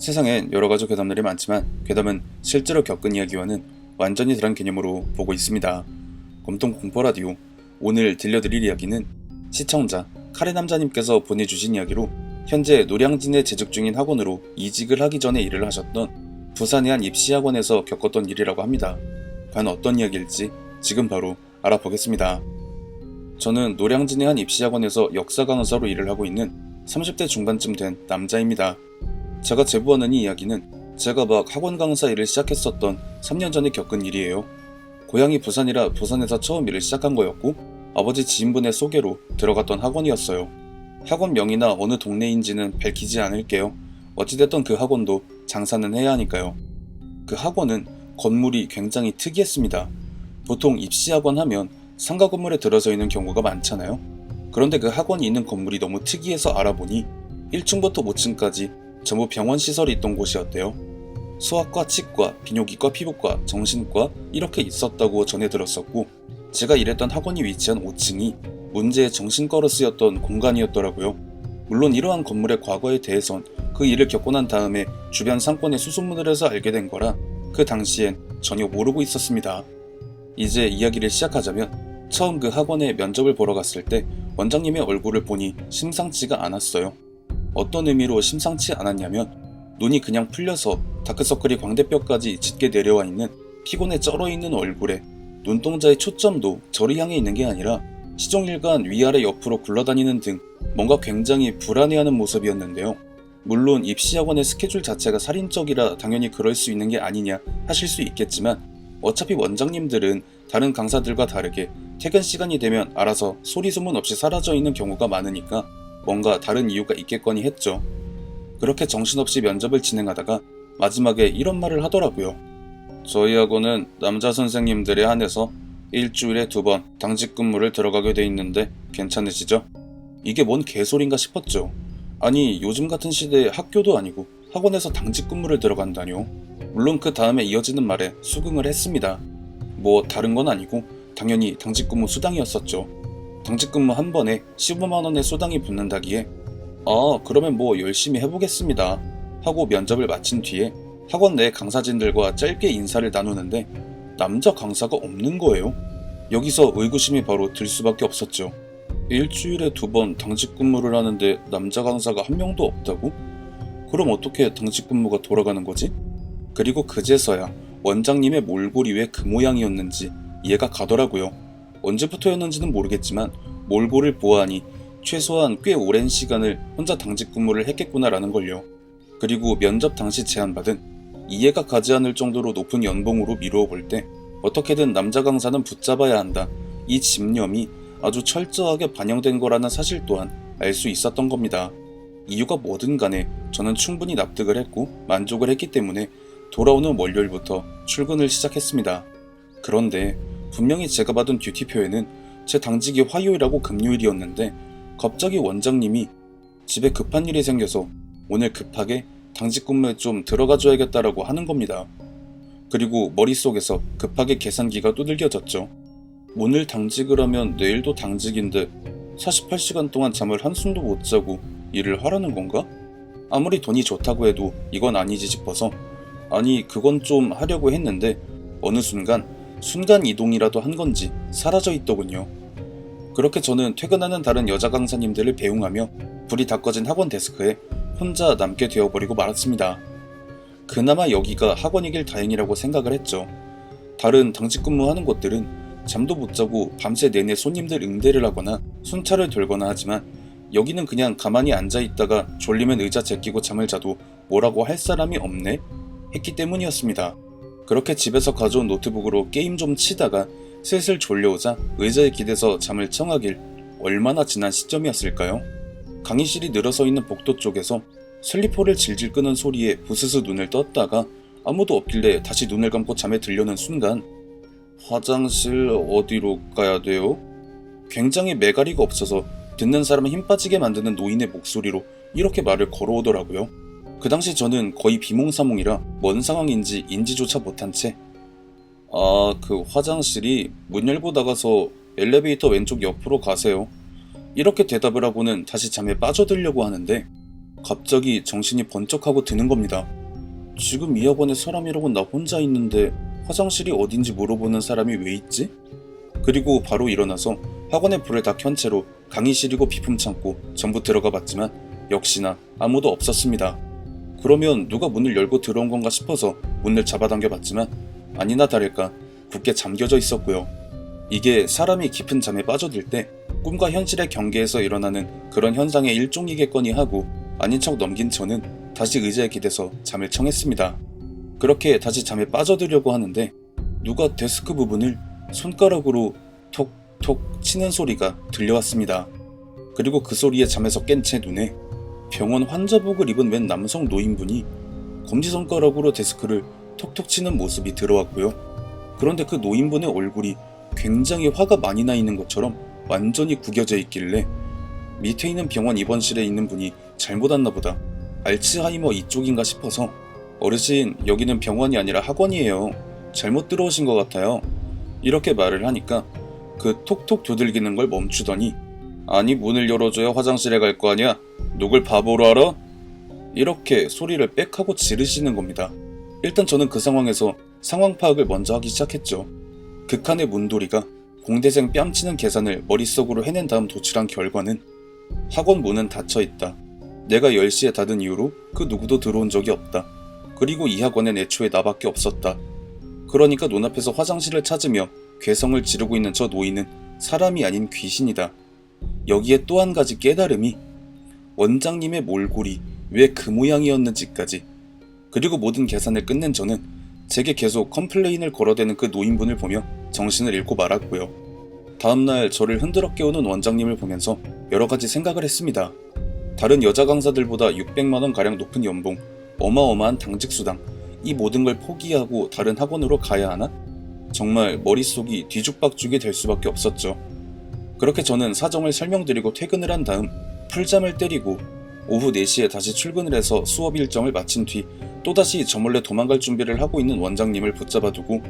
세상엔 여러가지 괴담들이 많지만 괴담은 실제로 겪은 이야기와는 완전히 다른 개념으로 보고 있습니다. 검통 공포라디오, 오늘 들려드릴 이야기는 시청자 카레남자님께서 보내주신 이야기로 현재 노량진에 재직 중인 학원으로 이직을 하기 전에 일을 하셨던 부산의 한 입시학원에서 겪었던 일이라고 합니다. 과연 어떤 이야기일지 지금 바로 알아보겠습니다. 저는 노량진의 한 입시학원에서 역사 강사로 일을 하고 있는 30대 중반쯤 된 남자입니다. 제가 제보하는 이 이야기는 제가 막 학원 강사 일을 시작했었던 3년 전에 겪은 일이에요. 고향이 부산이라 부산에서 처음 일을 시작한 거였고 아버지 지인분의 소개로 들어갔던 학원이었어요. 학원 명이나 어느 동네인지는 밝히지 않을게요. 어찌됐던 그 학원도 장사는 해야 하니까요. 그 학원은 건물이 굉장히 특이했습니다. 보통 입시학원 하면 상가 건물에 들어서 있는 경우가 많잖아요. 그런데 그 학원이 있는 건물이 너무 특이해서 알아보니 1층부터 5층까지 전부 병원 시설이 있던 곳이었대요. 소아과, 치과, 비뇨기과, 피부과, 정신과 이렇게 있었다고 전해 들었었고 제가 일했던 학원이 위치한 5층이 문제의 정신과로 쓰였던 공간이었더라고요. 물론 이러한 건물의 과거에 대해선 그 일을 겪고 난 다음에 주변 상권의 수소문을 해서 알게 된 거라 그 당시엔 전혀 모르고 있었습니다. 이제 이야기를 시작하자면 처음 그 학원에 면접을 보러 갔을 때 원장님의 얼굴을 보니 심상치가 않았어요. 어떤 의미로 심상치 않았냐면 눈이 그냥 풀려서 다크서클이 광대뼈까지 짙게 내려와 있는 피곤에 쩔어있는 얼굴에 눈동자의 초점도 저를 향해 있는 게 아니라 시종일관 위아래 옆으로 굴러다니는 등 뭔가 굉장히 불안해하는 모습이었는데요. 물론 입시학원의 스케줄 자체가 살인적이라 당연히 그럴 수 있는 게 아니냐 하실 수 있겠지만 어차피 원장님들은 다른 강사들과 다르게 퇴근 시간이 되면 알아서 소리 소문 없이 사라져 있는 경우가 많으니까 뭔가 다른 이유가 있겠거니 했죠. 그렇게 정신없이 면접을 진행하다가 마지막에 이런 말을 하더라고요. 저희 학원은 남자 선생님들에 한해서 일주일에 2번 당직 근무를 들어가게 돼 있는데 괜찮으시죠? 이게 뭔 개소린가 싶었죠. 아니 요즘 같은 시대에 학교도 아니고 학원에서 당직 근무를 들어간다뇨. 물론 그 다음에 이어지는 말에 수긍을 했습니다. 뭐 다른 건 아니고 당연히 당직 근무 수당이었었죠. 당직 근무 한 번에 15만원의 수당이 붙는다기에 그러면 뭐 열심히 해보겠습니다 하고 면접을 마친 뒤에 학원 내 강사진들과 짧게 인사를 나누는데 남자 강사가 없는 거예요. 여기서 의구심이 바로 들 수밖에 없었죠. 일주일에 2번 당직 근무를 하는데 남자 강사가 한 명도 없다고? 그럼 어떻게 당직 근무가 돌아가는 거지? 그리고 그제서야 원장님의 몰골이 왜 그 모양이었는지 이해가 가더라고요. 언제부터였는지는 모르겠지만 몰골을 보아하니 최소한 꽤 오랜 시간을 혼자 당직 근무를 했겠구나라는 걸요. 그리고 면접 당시 제안받은 이해가 가지 않을 정도로 높은 연봉으로 미루어 볼 때 어떻게든 남자 강사는 붙잡아야 한다. 이 집념이 아주 철저하게 반영된 거라는 사실 또한 알 수 있었던 겁니다. 이유가 뭐든 간에 저는 충분히 납득을 했고 만족을 했기 때문에 돌아오는 월요일부터 출근을 시작했습니다. 그런데 분명히 제가 받은 듀티표에는 제 당직이 화요일하고 금요일이었는데 갑자기 원장님이 집에 급한 일이 생겨서 오늘 급하게 당직 근무에 좀 들어가 줘야겠다라고 하는 겁니다. 그리고 머릿속에서 급하게 계산기가 두들겨졌죠. 오늘 당직을 하면 내일도 당직인데 48시간 동안 잠을 한숨도 못 자고 일을 하라는 건가? 아무리 돈이 좋다고 해도 이건 아니지 싶어서 아니 그건 좀 하려고 했는데 어느 순간 이동이라도 한 건지 사라져 있더군요. 그렇게 저는 퇴근하는 다른 여자 강사님들을 배웅하며 불이 다 꺼진 학원 데스크에 혼자 남게 되어버리고 말았습니다. 그나마 여기가 학원이길 다행이라고 생각을 했죠. 다른 당직 근무하는 곳들은 잠도 못 자고 밤새 내내 손님들 응대를 하거나 순찰을 돌거나 하지만 여기는 그냥 가만히 앉아있다가 졸리면 의자 제끼고 잠을 자도 뭐라고 할 사람이 없네? 했기 때문이었습니다. 그렇게 집에서 가져온 노트북으로 게임 좀 치다가 슬슬 졸려오자 의자에 기대서 잠을 청하길 얼마나 지난 시점이었을까요? 강의실이 늘어서 있는 복도 쪽에서 슬리퍼를 질질 끄는 소리에 부스스 눈을 떴다가 아무도 없길래 다시 눈을 감고 잠에 들려는 순간 화장실 어디로 가야 돼요? 굉장히 매가리가 없어서 듣는 사람을 힘 빠지게 만드는 노인의 목소리로 이렇게 말을 걸어오더라고요. 그 당시 저는 거의 비몽사몽이라 뭔 상황인지 인지조차 못한 채 그 화장실이 문 열고 나가서 엘리베이터 왼쪽 옆으로 가세요. 이렇게 대답을 하고는 다시 잠에 빠져들려고 하는데 갑자기 정신이 번쩍하고 드는 겁니다. 지금 이 학원에 사람이라고 나 혼자 있는데 화장실이 어딘지 물어보는 사람이 왜 있지? 그리고 바로 일어나서 학원의 불을 다 켠 채로 강의실이고 비품 창고 전부 들어가 봤지만 역시나 아무도 없었습니다. 그러면 누가 문을 열고 들어온 건가 싶어서 문을 잡아당겨 봤지만 아니나 다를까 굳게 잠겨져 있었고요. 이게 사람이 깊은 잠에 빠져들 때 꿈과 현실의 경계에서 일어나는 그런 현상의 일종이겠거니 하고 아닌 척 넘긴 저는 다시 의자에 기대서 잠을 청했습니다. 그렇게 다시 잠에 빠져들려고 하는데 누가 데스크 부분을 손가락으로 톡톡 치는 소리가 들려왔습니다. 그리고 그 소리에 잠에서 깬 제 눈에 병원 환자복을 입은 웬 남성 노인분이 검지손가락으로 데스크를 톡톡 치는 모습이 들어왔고요. 그런데 그 노인분의 얼굴이 굉장히 화가 많이 나 있는 것처럼 완전히 구겨져 있길래 밑에 있는 병원 입원실에 있는 분이 잘못 왔나 보다, 알츠하이머 이쪽인가 싶어서 어르신, 여기는 병원이 아니라 학원이에요. 잘못 들어오신 것 같아요. 이렇게 말을 하니까 그 톡톡 두들기는 걸 멈추더니 아니 문을 열어줘야 화장실에 갈 거 아니야? 누굴 바보로 알아? 이렇게 소리를 빽 하고 지르시는 겁니다. 일단 저는 그 상황에서 상황 파악을 먼저 하기 시작했죠. 극한의 문돌이가 공대생 뺨치는 계산을 머릿속으로 해낸 다음 도출한 결과는 학원 문은 닫혀있다. 내가 10시에 닫은 이후로 그 누구도 들어온 적이 없다. 그리고 이 학원엔 애초에 나밖에 없었다. 그러니까 눈앞에서 화장실을 찾으며 괴성을 지르고 있는 저 노인은 사람이 아닌 귀신이다. 여기에 또 한 가지 깨달음이 원장님의 몰골이 왜 그 모양이었는지까지. 그리고 모든 계산을 끝낸 저는 제게 계속 컴플레인을 걸어대는 그 노인분을 보며 정신을 잃고 말았고요. 다음날 저를 흔들어 깨우는 원장님을 보면서 여러 가지 생각을 했습니다. 다른 여자 강사들보다 600만원가량 높은 연봉, 어마어마한 당직수당, 이 모든 걸 포기하고 다른 학원으로 가야 하나? 정말 머릿속이 뒤죽박죽이 될 수밖에 없었죠. 그렇게 저는 사정을 설명드리고 퇴근을 한 다음 풀잠을 때리고 오후 4시에 다시 출근을 해서 수업 일정을 마친 뒤 또다시 저 몰래 도망갈 준비를 하고 있는 원장님을 붙잡아두고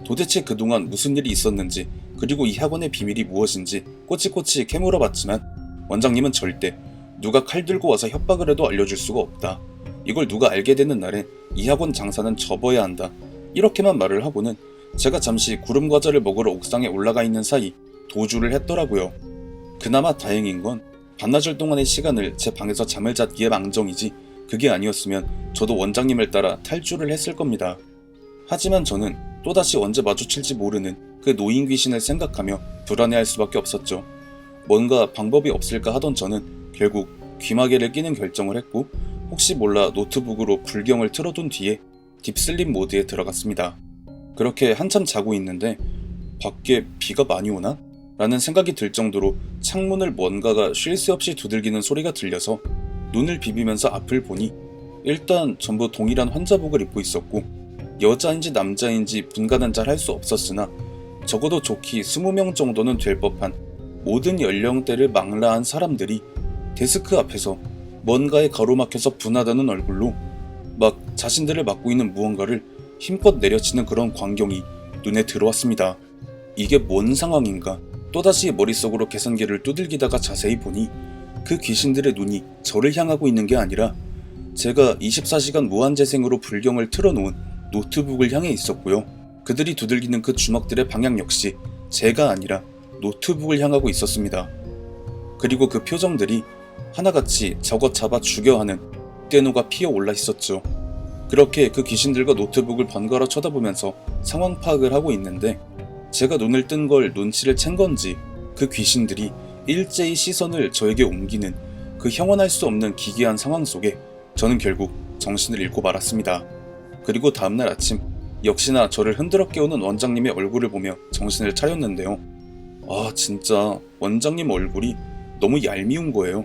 도대체 그동안 무슨 일이 있었는지, 그리고 이 학원의 비밀이 무엇인지 꼬치꼬치 캐물어봤지만 원장님은 절대 누가 칼 들고 와서 협박을 해도 알려줄 수가 없다. 이걸 누가 알게 되는 날에 이 학원 장사는 접어야 한다. 이렇게만 말을 하고는 제가 잠시 구름과자를 먹으러 옥상에 올라가 있는 사이 도주를 했더라고요. 그나마 다행인 건 반나절 동안의 시간을 제 방에서 잠을 잤기에 망정이지 그게 아니었으면 저도 원장님을 따라 탈주를 했을 겁니다. 하지만 저는 또다시 언제 마주칠지 모르는 그 노인 귀신을 생각하며 불안해할 수밖에 없었죠. 뭔가 방법이 없을까 하던 저는 결국 귀마개를 끼는 결정을 했고 혹시 몰라 노트북으로 불경을 틀어둔 뒤에 딥슬립 모드에 들어갔습니다. 그렇게 한참 자고 있는데 밖에 비가 많이 오나? 라는 생각이 들 정도로 창문을 뭔가가 쉴 새 없이 두들기는 소리가 들려서 눈을 비비면서 앞을 보니 일단 전부 동일한 환자복을 입고 있었고 여자인지 남자인지 분간은 잘 할 수 없었으나 적어도 좋기 20명 정도는 될 법한 모든 연령대를 망라한 사람들이 데스크 앞에서 뭔가에 가로막혀서 분하다는 얼굴로 막 자신들을 맡고 있는 무언가를 힘껏 내려치는 그런 광경이 눈에 들어왔습니다. 이게 뭔 상황인가? 또다시 머릿속으로 계산기를 두들기다가 자세히 보니 그 귀신들의 눈이 저를 향하고 있는 게 아니라 제가 24시간 무한재생으로 불경을 틀어놓은 노트북을 향해 있었고요. 그들이 두들기는 그 주먹들의 방향 역시 제가 아니라 노트북을 향하고 있었습니다. 그리고 그 표정들이 하나같이 저것 잡아 죽여 하는 떼노가 피어올라 있었죠. 그렇게 그 귀신들과 노트북을 번갈아 쳐다보면서 상황 파악을 하고 있는데 제가 눈을 뜬 걸 눈치를 챈 건지 그 귀신들이 일제히 시선을 저에게 옮기는 그 형언할 수 없는 기괴한 상황 속에 저는 결국 정신을 잃고 말았습니다. 그리고 다음날 아침 역시나 저를 흔들어 깨우는 원장님의 얼굴을 보며 정신을 차렸는데요. 아 진짜 원장님 얼굴이 너무 얄미운 거예요.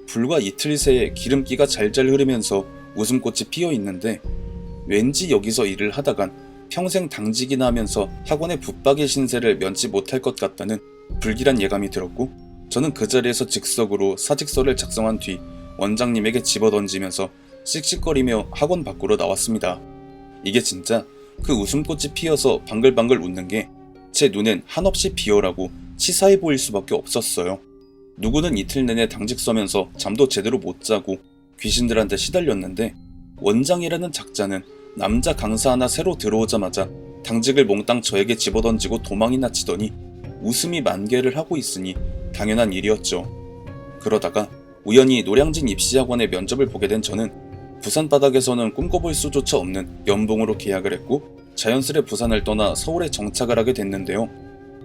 불과 이틀 새에 기름기가 잘잘 흐르면서 웃음꽃이 피어 있는데 왠지 여기서 일을 하다간 평생 당직이나 하면서 학원의 붙박이 신세를 면치 못할 것 같다는 불길한 예감이 들었고 저는 그 자리에서 즉석으로 사직서를 작성한 뒤 원장님에게 집어던지면서 씩씩거리며 학원 밖으로 나왔습니다. 이게 진짜 그 웃음꽃이 피어서 방글방글 웃는 게 제 눈엔 한없이 비열하고 치사해 보일 수밖에 없었어요. 누구는 이틀 내내 당직 서면서 잠도 제대로 못 자고 귀신들한테 시달렸는데 원장이라는 작자는 남자 강사 하나 새로 들어오자마자 당직을 몽땅 저에게 집어던지고 도망이나 치더니 웃음이 만개를 하고 있으니 당연한 일이었죠. 그러다가 우연히 노량진 입시학원의 면접을 보게 된 저는 부산 바닥에서는 꿈꿔볼 수조차 없는 연봉으로 계약을 했고 자연스레 부산을 떠나 서울에 정착을 하게 됐는데요.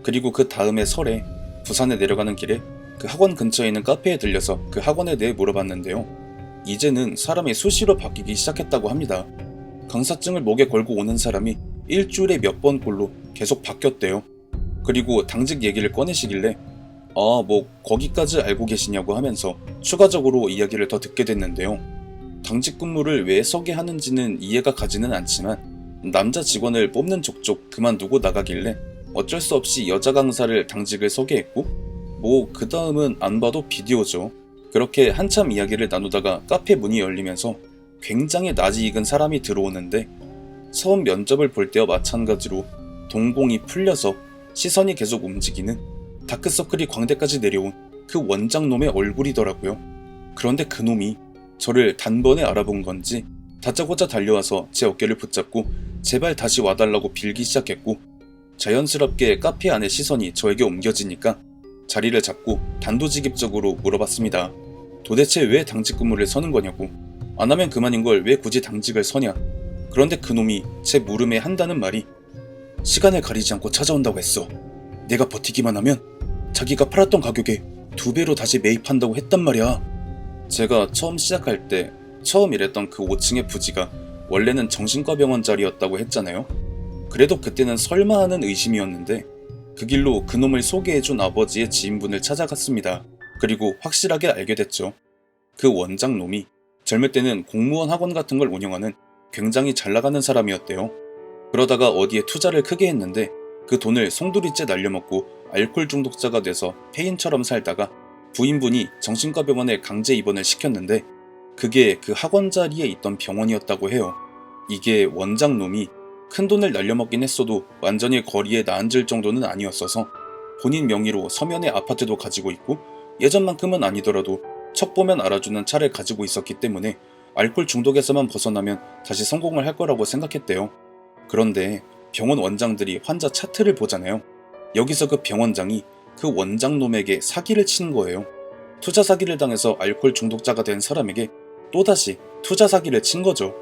그리고 그 다음에 설에 부산에 내려가는 길에 그 학원 근처에 있는 카페에 들려서 그 학원에 대해 물어봤는데요. 이제는 사람이 수시로 바뀌기 시작했다고 합니다. 강사증을 목에 걸고 오는 사람이 일주일에 몇 번꼴로 계속 바뀌었대요. 그리고 당직 얘기를 꺼내시길래 거기까지 알고 계시냐고 하면서 추가적으로 이야기를 더 듣게 됐는데요. 당직 근무를 왜 서게 하는지는 이해가 가지는 않지만 남자 직원을 뽑는 족족 그만두고 나가길래 어쩔 수 없이 여자 강사를 당직을 서게 했고 그 다음은 안 봐도 비디오죠. 그렇게 한참 이야기를 나누다가 카페 문이 열리면서 굉장히 낯이 익은 사람이 들어오는데 처음 면접을 볼 때와 마찬가지로 동공이 풀려서 시선이 계속 움직이는 다크서클이 광대까지 내려온 그 원장놈의 얼굴이더라고요. 그런데 그놈이 저를 단번에 알아본 건지 다짜고짜 달려와서 제 어깨를 붙잡고 제발 다시 와달라고 빌기 시작했고 자연스럽게 카페 안의 시선이 저에게 옮겨지니까 자리를 잡고 단도직입적으로 물어봤습니다. 도대체 왜 당직 근무를 서는 거냐고. 안 하면 그만인 걸 왜 굳이 당직을 서냐. 그런데 그놈이 제 물음에 한다는 말이 시간을 가리지 않고 찾아온다고 했어. 내가 버티기만 하면 자기가 팔았던 가격에 2배로 다시 매입한다고 했단 말이야. 제가 처음 시작할 때 처음 일했던 그 5층의 부지가 원래는 정신과 병원 자리였다고 했잖아요. 그래도 그때는 설마 하는 의심이었는데 그 길로 그놈을 소개해준 아버지의 지인분을 찾아갔습니다. 그리고 확실하게 알게 됐죠. 그 원장놈이 젊을 때는 공무원 학원 같은 걸 운영하는 굉장히 잘 나가는 사람이었대요. 그러다가 어디에 투자를 크게 했는데 그 돈을 송두리째 날려먹고 알코올 중독자가 돼서 폐인처럼 살다가 부인분이 정신과 병원에 강제 입원을 시켰는데 그게 그 학원 자리에 있던 병원이었다고 해요. 이게 원장놈이 큰 돈을 날려먹긴 했어도 완전히 거리에 나앉을 정도는 아니었어서 본인 명의로 서면에 아파트도 가지고 있고 예전만큼은 아니더라도 척 보면 알아주는 차를 가지고 있었기 때문에 알코올 중독에서만 벗어나면 다시 성공을 할 거라고 생각했대요. 그런데 병원 원장들이 환자 차트를 보잖아요. 여기서 그 병원장이 그 원장놈에게 사기를 친 거예요. 투자 사기를 당해서 알코올 중독자가 된 사람에게 또다시 투자 사기를 친 거죠.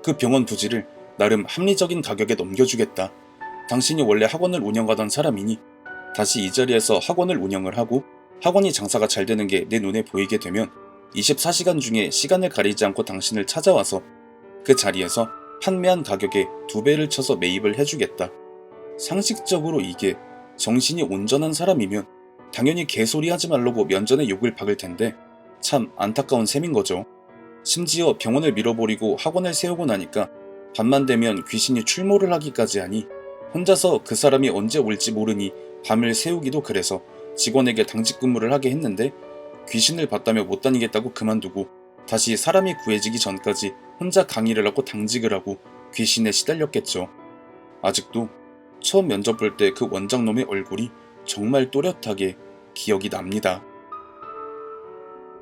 그 병원 부지를 나름 합리적인 가격에 넘겨주겠다. 당신이 원래 학원을 운영하던 사람이니 다시 이 자리에서 학원을 운영을 하고 학원이 장사가 잘 되는 게 내 눈에 보이게 되면 24시간 중에 시간을 가리지 않고 당신을 찾아와서 그 자리에서 판매한 가격에 2배를 쳐서 매입을 해주겠다. 상식적으로 이게 정신이 온전한 사람이면 당연히 개소리 하지 말라고 면전에 욕을 박을 텐데 참 안타까운 셈인 거죠. 심지어 병원을 밀어버리고 학원을 세우고 나니까 밤만 되면 귀신이 출몰을 하기까지 하니 혼자서 그 사람이 언제 올지 모르니 밤을 새우기도 그래서 직원에게 당직 근무를 하게 했는데 귀신을 봤다며 못 다니겠다고 그만두고 다시 사람이 구해지기 전까지 혼자 강의를 하고 당직을 하고 귀신에 시달렸겠죠. 아직도 처음 면접 볼 때 그 원장놈의 얼굴이 정말 또렷하게 기억이 납니다.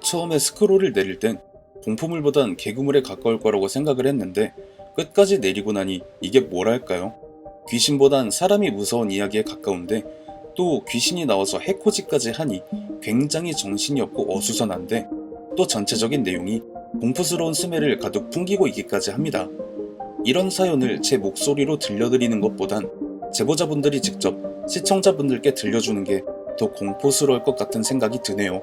처음에 스크롤을 내릴 땐 공포물보단 개그물에 가까울 거라고 생각을 했는데 끝까지 내리고 나니 이게 뭐랄까요? 귀신보단 사람이 무서운 이야기에 가까운데 또 귀신이 나와서 해코지까지 하니 굉장히 정신이 없고 어수선한데 또 전체적인 내용이 공포스러운 스멜을 가득 풍기고 있기까지 합니다. 이런 사연을 제 목소리로 들려드리는 것보단 제보자분들이 직접 시청자분들께 들려주는 게 더 공포스러울 것 같은 생각이 드네요.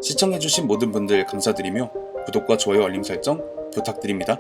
시청해주신 모든 분들 감사드리며 구독과 좋아요 알림 설정 부탁드립니다.